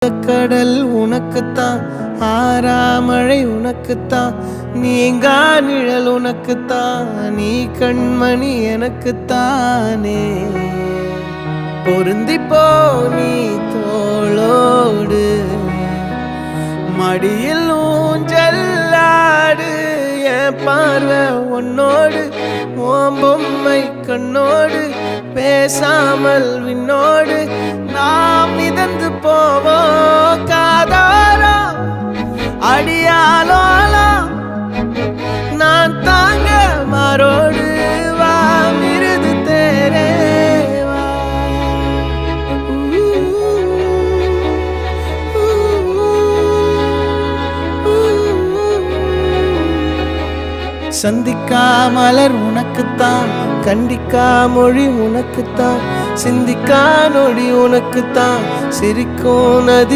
கடல் உனக்குத்தான், ஆறாமழை உனக்குத்தான், நீங்கா நிழல் உனக்குத்தான், நீ கண்மணி எனக்குத்தானே. பொருந்திப்போ நீ தோளோடு, மடியில் ஊஞ்சல்லாடு, என் பார்வை உன்னோடு, ஓம் பொம்மை கண்ணோடு, பேசாமல் விண்ணோடு நாம் மிதந்து போவோம் காதாரா அடியாலோலா. நான் தாங்க மாறோடு வா மிருது தேரேவா. சந்திக்கா மலர் உனக்குத்தான், கண்டிக்கா மொழி உனக்குத்தான், சிந்திக்கா நொடி உனக்குத்தான், சிரிக்கும் நதி